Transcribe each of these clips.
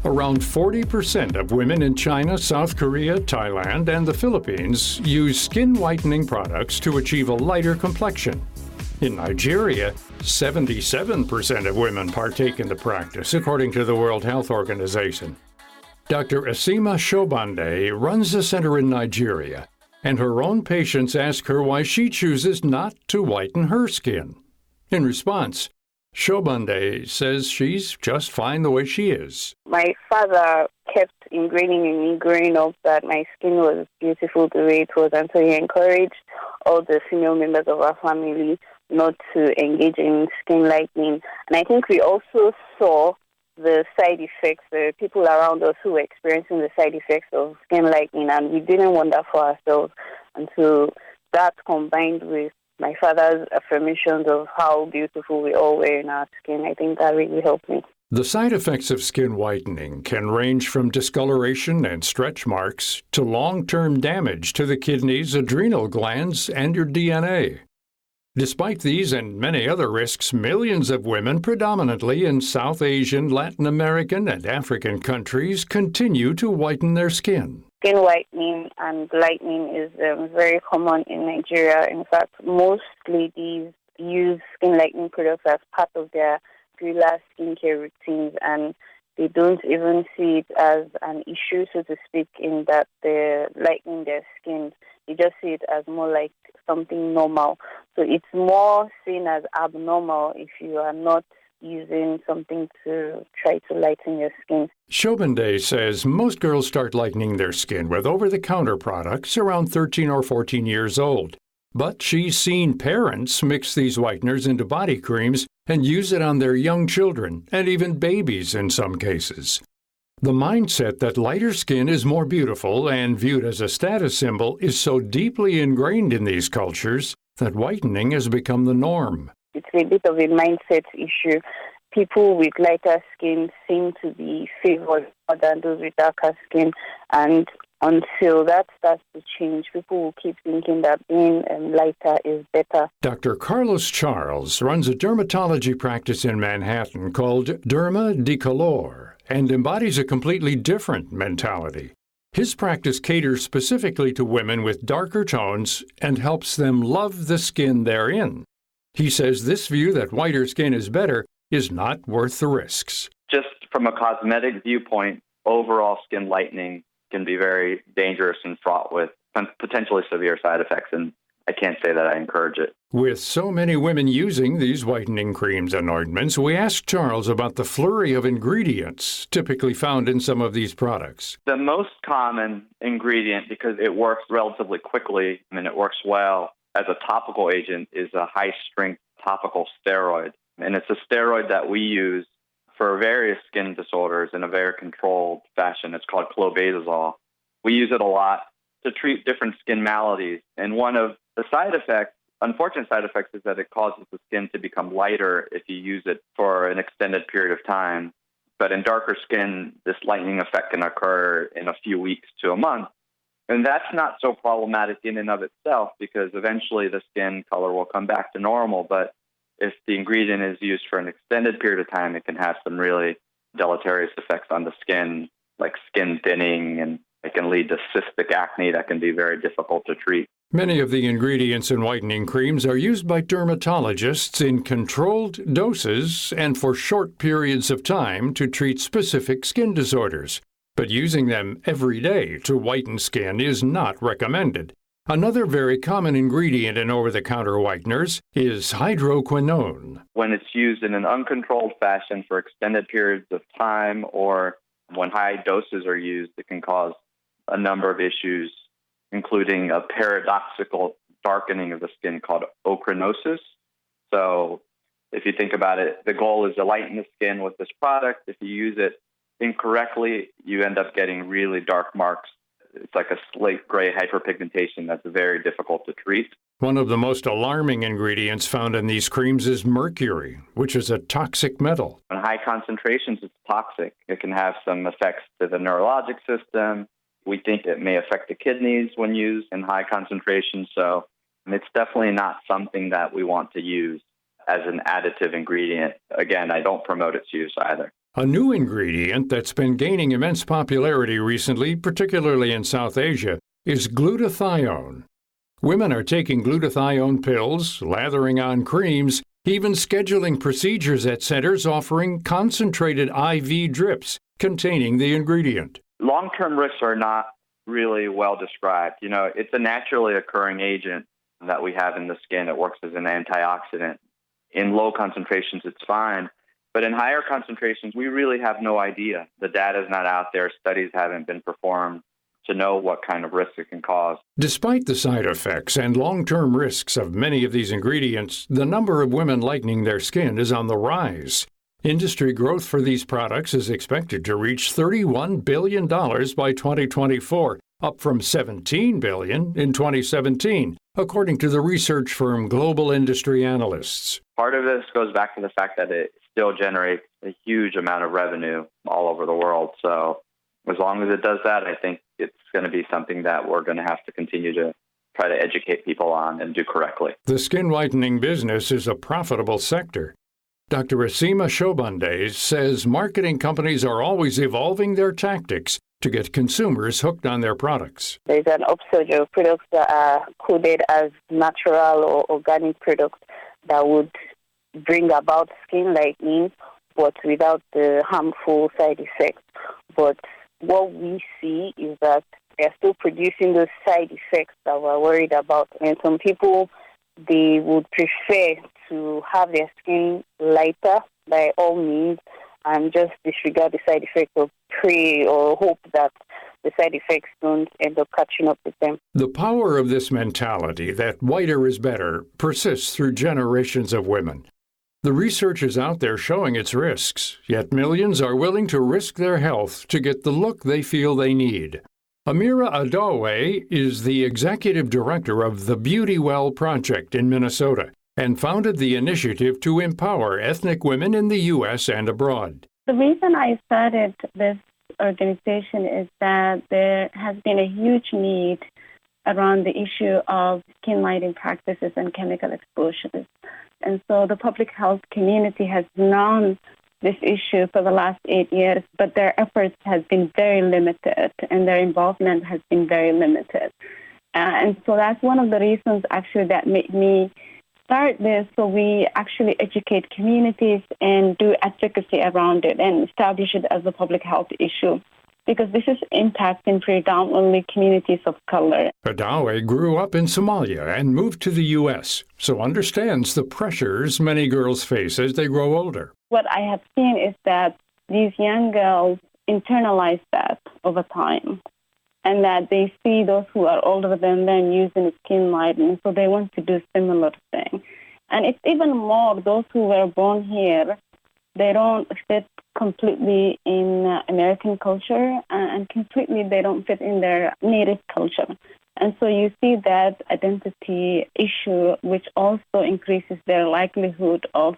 Around 40% of women in China, South Korea, Thailand, and the Philippines use skin whitening products to achieve a lighter complexion. In Nigeria, 77% of women partake in the practice, according to the World Health Organization. Dr. Asima Shobande runs a center in Nigeria, and her own patients ask her why she chooses not to whiten her skin. In response, Shobande says she's just fine the way she is. My father kept ingraining in me growing up that my skin was beautiful the way it was, and so he encouraged all the female members of our family not to engage in skin lightening. And I think we also saw the side effects, the people around us who were experiencing the side effects of skin lightening, and we didn't want that for ourselves. And so that combined with my father's affirmations of how beautiful we all were in our skin, I think that really helped me. The side effects of skin whitening can range from discoloration and stretch marks to long-term damage to the kidneys, adrenal glands, and your DNA. Despite these and many other risks, millions of women, predominantly in South Asian, Latin American, and African countries, continue to whiten their skin. Skin whitening and lightening is very common in Nigeria. In fact, most ladies use skin lightening products as part of their regular skincare routines, and they don't even see it as an issue, so to speak, in that they're lightening their skin. They just see it as more like something normal. So it's more seen as abnormal if you are not using something to try to lighten your skin. Shobande says most girls start lightening their skin with over-the-counter products around 13 or 14 years old. But she's seen parents mix these whiteners into body creams and use it on their young children and even babies in some cases. The mindset that lighter skin is more beautiful and viewed as a status symbol is so deeply ingrained in these cultures that whitening has become the norm. It's a bit of a mindset issue. People with lighter skin seem to be favored more than those with darker skin, and until that starts to change, people will keep thinking that being lighter is better. Dr. Carlos Charles runs a dermatology practice in Manhattan called Derma de Color and embodies a completely different mentality. His practice caters specifically to women with darker tones and helps them love the skin they're in. He says this view that whiter skin is better is not worth the risks. Just from a cosmetic viewpoint, overall skin lightening can be very dangerous and fraught with potentially severe side effects, and I can't say that I encourage it. With so many women using these whitening creams and ointments, we asked Charles about the flurry of ingredients typically found in some of these products. The most common ingredient, because it works relatively quickly and it works well as a topical agent, is a high-strength topical steroid. And it's a steroid that we use for various skin disorders in a very controlled fashion. It's called clobetasol. We use it a lot to treat different skin maladies. And one of the side effects, unfortunate side effects, is that it causes the skin to become lighter if you use it for an extended period of time. But in darker skin, this lightening effect can occur in a few weeks to a month. And that's not so problematic in and of itself, because eventually the skin color will come back to normal. But if the ingredient is used for an extended period of time, it can have some really deleterious effects on the skin, like skin thinning, and it can lead to cystic acne that can be very difficult to treat. Many of the ingredients in whitening creams are used by dermatologists in controlled doses and for short periods of time to treat specific skin disorders. But using them every day to whiten skin is not recommended. Another very common ingredient in over-the-counter whiteners is hydroquinone. When it's used in an uncontrolled fashion for extended periods of time, or when high doses are used, it can cause a number of issues, including a paradoxical darkening of the skin called ochronosis. So if you think about it, the goal is to lighten the skin with this product. If you use it incorrectly, you end up getting really dark marks. It's like a slate gray hyperpigmentation that's very difficult to treat. One of the most alarming ingredients found in these creams is mercury, which is a toxic metal. In high concentrations, it's toxic. It can have some effects to the neurologic system. We think it may affect the kidneys when used in high concentrations. So it's definitely not something that we want to use as an additive ingredient. Again, I don't promote its use either. A new ingredient that's been gaining immense popularity recently, particularly in South Asia, is glutathione. Women are taking glutathione pills, lathering on creams, even scheduling procedures at centers offering concentrated IV drips containing the ingredient. Long-term risks are not really well described. It's a naturally occurring agent that we have in the skin. It works as an antioxidant. In low concentrations, it's fine. But in higher concentrations, we really have no idea. The data is not out there. Studies haven't been performed to know what kind of risk it can cause. Despite the side effects and long-term risks of many of these ingredients, the number of women lightening their skin is on the rise. Industry growth for these products is expected to reach $31 billion by 2024, up from $17 billion in 2017, according to the research firm Global Industry Analysts. Part of this goes back to the fact that it still generates a huge amount of revenue all over the world. So as long as it does that, I think it's going to be something that we're going to have to continue to try to educate people on and do correctly. The skin whitening business is a profitable sector. Dr. Asima Shobande says marketing companies are always evolving their tactics to get consumers hooked on their products. There's an upsurge of products that are coded as natural or organic products that would bring about skin lightening, but without the harmful side effects. But what we see is that they're still producing those side effects that we're worried about. And some people, they would prefer to have their skin lighter by all means and just disregard the side effects or pray or hope that the side effects don't end up catching up with them. The power of this mentality that whiter is better persists through generations of women. The research is out there showing its risks, yet millions are willing to risk their health to get the look they feel they need. Amira Adowe is the executive director of the Beauty Well Project in Minnesota and founded the initiative to empower ethnic women in the U.S. and abroad. The reason I started this organization is that there has been a huge need around the issue of skin lighting practices and chemical exposures. And so the public health community has known this issue for the last 8 years, but their efforts have been very limited and their involvement has been very limited. And so that's one of the reasons actually that made me start this, so we actually educate communities and do advocacy around it and establish it as a public health issue, because this is impacting predominantly communities of color. Adowe grew up in Somalia and moved to the U.S., so understands the pressures many girls face as they grow older. What I have seen is that these young girls internalize that over time, and that they see those who are older than them using skin lightening, so they want to do similar thing. And it's even more those who were born here, they don't fit completely in American culture, and completely they don't fit in their native culture. And so you see that identity issue, which also increases their likelihood of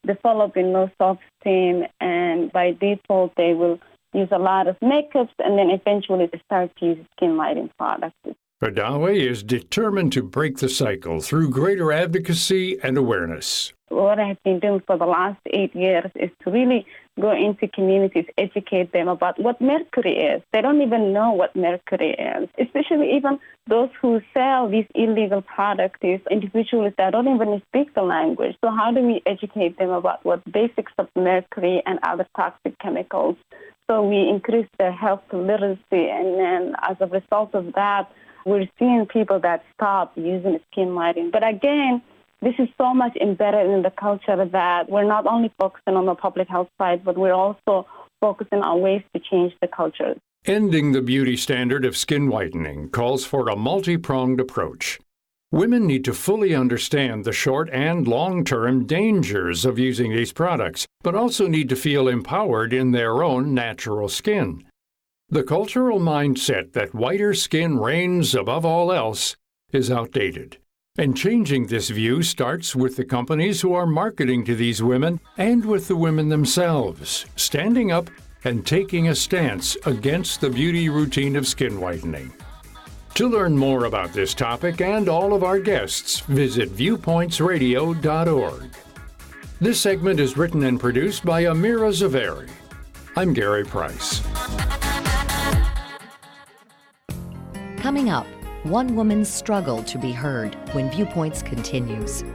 developing low self-esteem, and by default they will use a lot of makeups and then eventually they start to use skin lighting products. Adowe is determined to break the cycle through greater advocacy and awareness. What I've been doing for the last 8 years is to really go into communities, educate them about what mercury is. They don't even know what mercury is, especially even those who sell these illegal products, these individuals that don't even speak the language. So how do we educate them about what basics of mercury and other toxic chemicals? So we increase their health literacy, and then as a result of that, we're seeing people that stop using skin lighting. But again, this is so much embedded in the culture that we're not only focusing on the public health side, but we're also focusing on ways to change the culture. Ending the beauty standard of skin whitening calls for a multi-pronged approach. Women need to fully understand the short and long-term dangers of using these products, but also need to feel empowered in their own natural skin. The cultural mindset that whiter skin reigns above all else is outdated. And changing this view starts with the companies who are marketing to these women and with the women themselves, standing up and taking a stance against the beauty routine of skin whitening. To learn more about this topic and all of our guests, visit viewpointsradio.org. This segment is written and produced by Amira Zaveri. I'm Gary Price. Coming up, one woman's struggle to be heard when Viewpoints continues.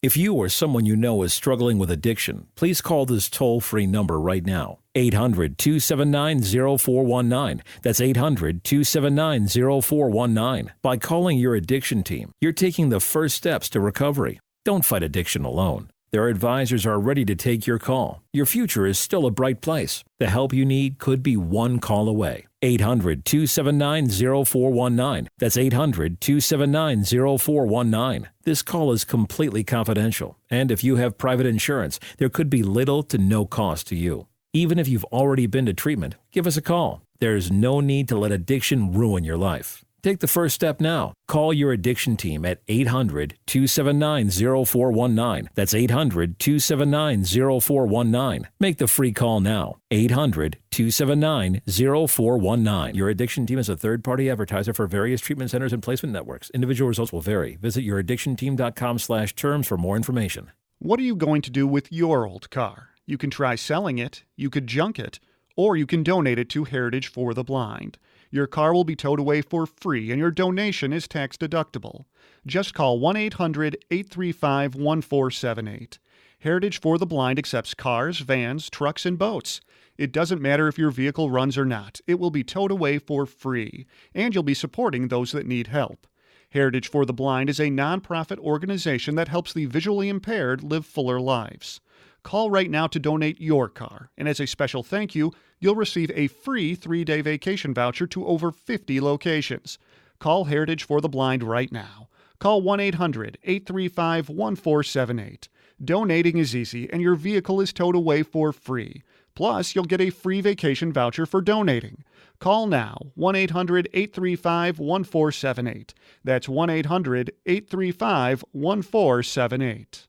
If you or someone you know is struggling with addiction, please call this toll-free number right now, 800-279-0419. That's 800-279-0419. By calling your addiction team, you're taking the first steps to recovery. Don't fight addiction alone. Their advisors are ready to take your call. Your future is still a bright place. The help you need could be one call away. 800-279-0419. That's 800-279-0419. This call is completely confidential, and if you have private insurance, there could be little to no cost to you. Even if you've already been to treatment, give us a call. There's no need to let addiction ruin your life. Take the first step now. Call your addiction team at 800-279-0419. That's 800-279-0419. Make the free call now. 800-279-0419. Your addiction team is a third-party advertiser for various treatment centers and placement networks. Individual results will vary. Visit youraddictionteam.com/terms for more information. What are you going to do with your old car? You can try selling it, you could junk it, or you can donate it to Heritage for the Blind. Your car will be towed away for free, and your donation is tax deductible. Just call 1-800-835-1478. Heritage for the Blind accepts cars, vans, trucks, and boats. It doesn't matter if your vehicle runs or not. It will be towed away for free, and you'll be supporting those that need help. Heritage for the Blind is a nonprofit organization that helps the visually impaired live fuller lives. Call right now to donate your car, and as a special thank you, you'll receive a free 3-day vacation voucher to over 50 locations. Call Heritage for the Blind right now. Call 1-800-835-1478. Donating is easy, and your vehicle is towed away for free. Plus, you'll get a free vacation voucher for donating. Call now, 1-800-835-1478. That's 1-800-835-1478.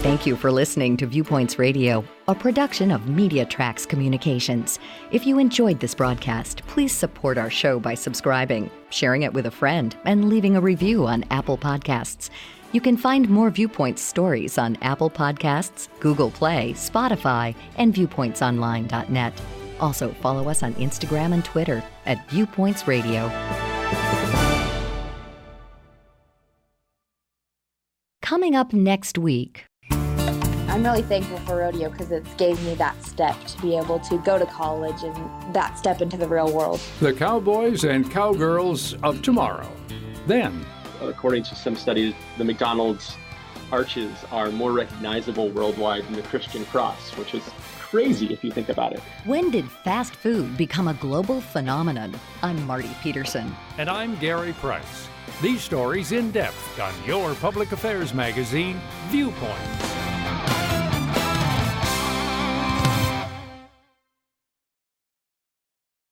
Thank you for listening to Viewpoints Radio, a production of Media Tracks Communications. If you enjoyed this broadcast, please support our show by subscribing, sharing it with a friend, and leaving a review on Apple Podcasts. You can find more Viewpoints stories on Apple Podcasts, Google Play, Spotify, and viewpointsonline.net. Also, follow us on Instagram and Twitter at Viewpoints Radio. Coming up next week. I'm really thankful for rodeo because it gave me that step to be able to go to college and that step into the real world. The cowboys and cowgirls of tomorrow. Then, according to some studies, the McDonald's arches are more recognizable worldwide than the Christian cross, which is crazy if you think about it. When did fast food become a global phenomenon? I'm Marty Peterson. And I'm Gary Price. These stories in depth on your public affairs magazine, Viewpoints.